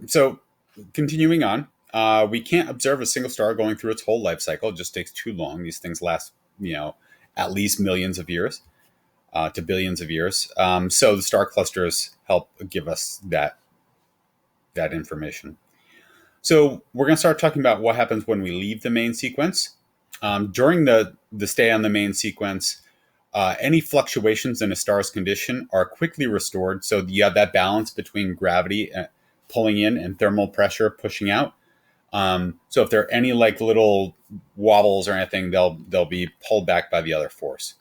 So continuing on, we can't observe a single star going through its whole life cycle. It just takes too long. These things last, at least millions of years to billions of years. So the star clusters help give us that information. So we're going to start talking about what happens when we leave the main sequence. During the stay on the main sequence, any fluctuations in a star's condition are quickly restored. So you have that balance between gravity pulling in and thermal pressure pushing out. So if there are any like little wobbles or anything, they'll be pulled back by the other force.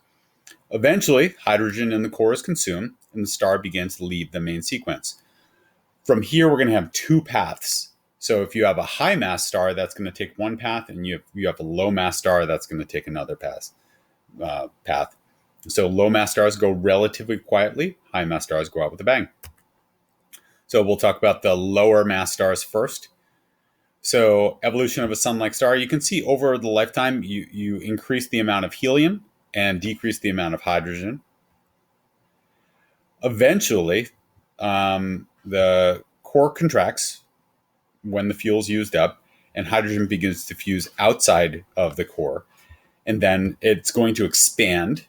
Eventually, hydrogen in the core is consumed, and the star begins to leave the main sequence. From here, we're going to have two paths. So if you have a high mass star, that's going to take one path, and you have a low mass star, that's going to take another path. So low mass stars go relatively quietly. High mass stars go out with a bang. So we'll talk about the lower mass stars first. So evolution of a sun-like star, you can see over the lifetime, you increase the amount of helium and decrease the amount of hydrogen. Eventually, the core contracts when the fuel is used up, and hydrogen begins to fuse outside of the core. And then it's going to expand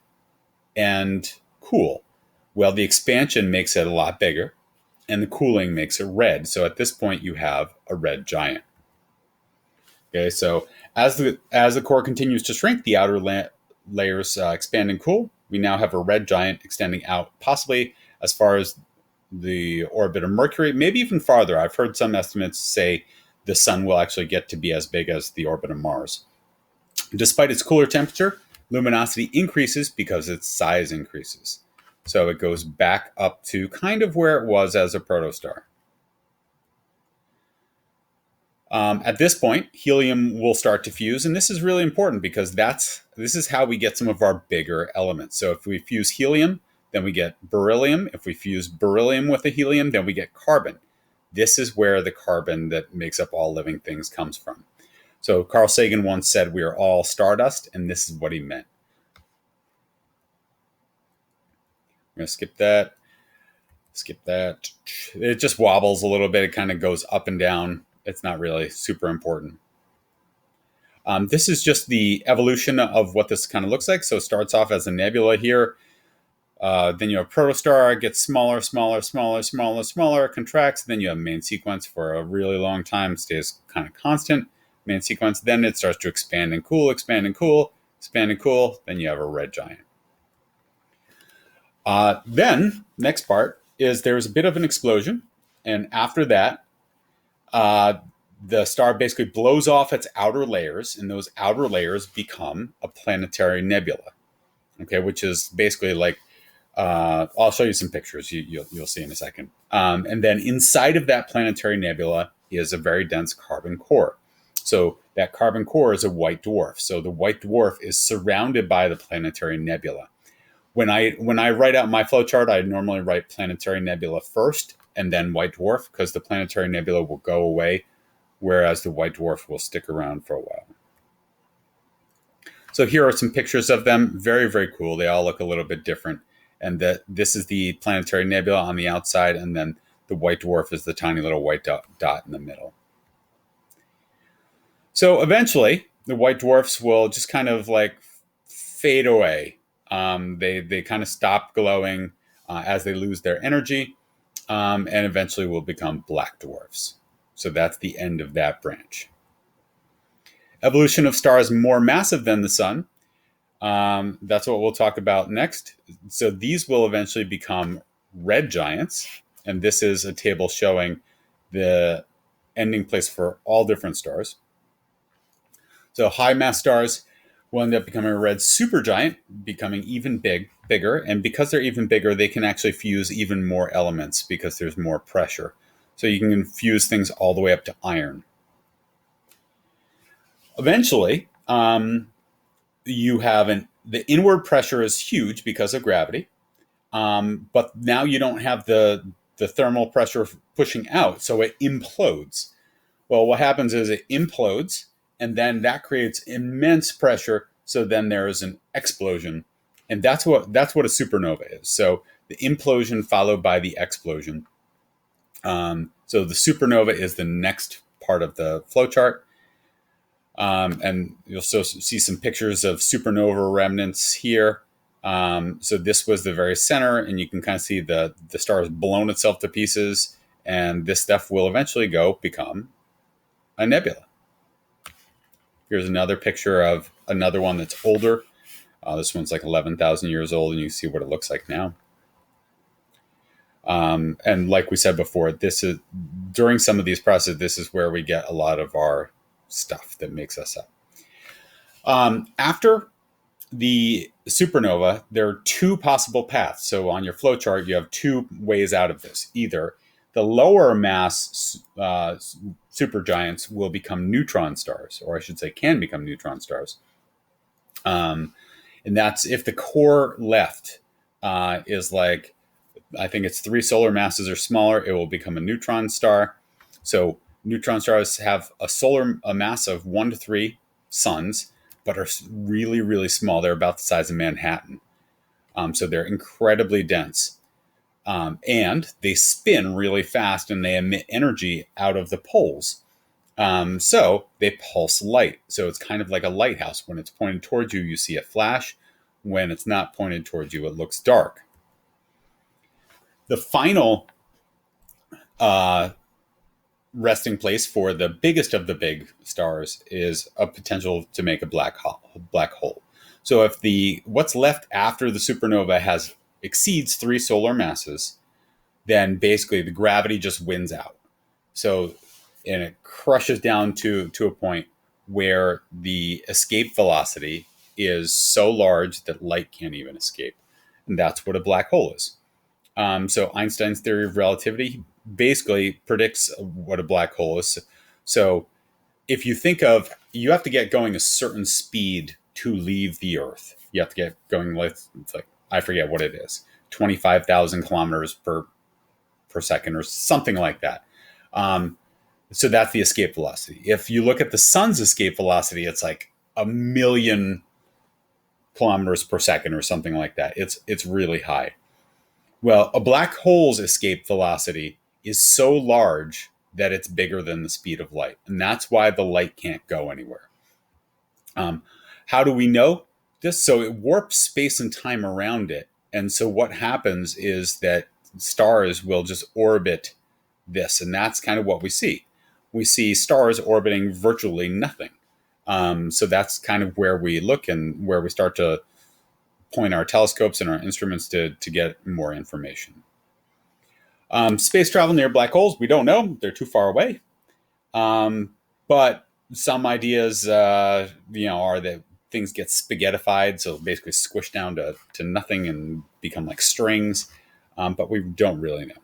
and cool. Well, the expansion makes it a lot bigger, and the cooling makes it red. So at this point, you have a red giant. Okay, so as the core continues to shrink, the outer layers expand and cool. We now have a red giant extending out, possibly as far as the orbit of Mercury, maybe even farther. I've heard some estimates say the sun will actually get to be as big as the orbit of Mars. Despite its cooler temperature, luminosity increases because its size increases. So it goes back up to kind of where it was as a protostar. At this point, helium will start to fuse, and this is really important because this is how we get some of our bigger elements. So if we fuse helium, then we get beryllium. If we fuse beryllium with the helium, then we get carbon. This is where the carbon that makes up all living things comes from. So Carl Sagan once said we are all stardust, and this is what he meant. I'm going to skip that. Skip that. It just wobbles a little bit. It kind of goes up and down. It's not really super important. This is just the evolution of what this kind of looks like. So it starts off as a nebula here. Then you have protostar, gets smaller, contracts. Then you have main sequence for a really long time, stays kind of constant. Main sequence, then it starts to expand and cool, expand and cool, expand and cool. Then you have a red giant. Then, next part is there's a bit of an explosion. And after that, the star basically blows off its outer layers, and those outer layers become a planetary nebula. Okay, which is basically like, I'll show you some pictures. You'll see in a second. And then inside of that planetary nebula is a very dense carbon core. So that carbon core is a white dwarf. So the white dwarf is surrounded by the planetary nebula. When I write out my flowchart, I normally write planetary nebula first and then white dwarf, because the planetary nebula will go away, whereas the white dwarf will stick around for a while. So here are some pictures of them. Very, very cool. They all look a little bit different. And this is the planetary nebula on the outside, and then the white dwarf is the tiny little white dot in the middle. So eventually, the white dwarfs will just kind of like fade away. They kind of stop glowing as they lose their energy, and eventually will become black dwarfs. So that's the end of that branch. Evolution of stars more massive than the sun. That's what we'll talk about next. So these will eventually become red giants. And this is a table showing the ending place for all different stars. So high mass stars will end up becoming a red supergiant, becoming even bigger. And because they're even bigger, they can actually fuse even more elements because there's more pressure. So you can fuse things all the way up to iron. Eventually, you have the inward pressure is huge because of gravity, but now you don't have the thermal pressure pushing out, so it implodes. Well, what happens is it implodes, and then that creates immense pressure. So then there is an explosion, and that's what a supernova is. So the implosion followed by the explosion. So the supernova is the next part of the flowchart. And you'll still see some pictures of supernova remnants here. So this was the very center, and you can kind of see the star has blown itself to pieces, and this stuff will eventually become a nebula. Here's another picture of another one that's older. This one's like 11,000 years old, and you can see what it looks like now. And like we said before, this is during some of these processes, this is where we get a lot of our stuff that makes us up. After the supernova, there are two possible paths. So on your flowchart, you have two ways out of this. Either the lower mass supergiants will become neutron stars, or I should say can become neutron stars. And that's if the core left is like, I think it's 3 solar masses or smaller, it will become a neutron star. So neutron stars have a mass of 1 to 3 suns, but are really, really small. They're about the size of Manhattan. So they're incredibly dense. And they spin really fast and they emit energy out of the poles. So they pulse light. So it's kind of like a lighthouse. When it's pointed towards you, you see a flash. When it's not pointed towards you, it looks dark. The final resting place for the biggest of the big stars is a potential to make a black hole. So if what's left after the supernova exceeds 3 solar masses, then basically the gravity just wins out. So, and it crushes down to a point where the escape velocity is so large that light can't even escape. And that's what a black hole is. So Einstein's theory of relativity basically predicts what a black hole is. So if you think of, you have to get going a certain speed to leave the Earth. You have to get going with, it's like, I forget what it is, 25,000 kilometers per second or something like that. So that's the escape velocity. If you look at the sun's escape velocity, it's like 1,000,000 kilometers per second or something like that. It's really high. Well, a black hole's escape velocity is so large that it's bigger than the speed of light. And that's why the light can't go anywhere. How do we know this? So it warps space and time around it. And so what happens is that stars will just orbit this. And that's kind of what we see. We see stars orbiting virtually nothing. So that's kind of where we look and where we start to point our telescopes and our instruments to get more information. Space travel near black holes, we don't know. They're too far away. But some ideas, are that things get spaghettified, so basically squished down to nothing and become like strings. But we don't really know.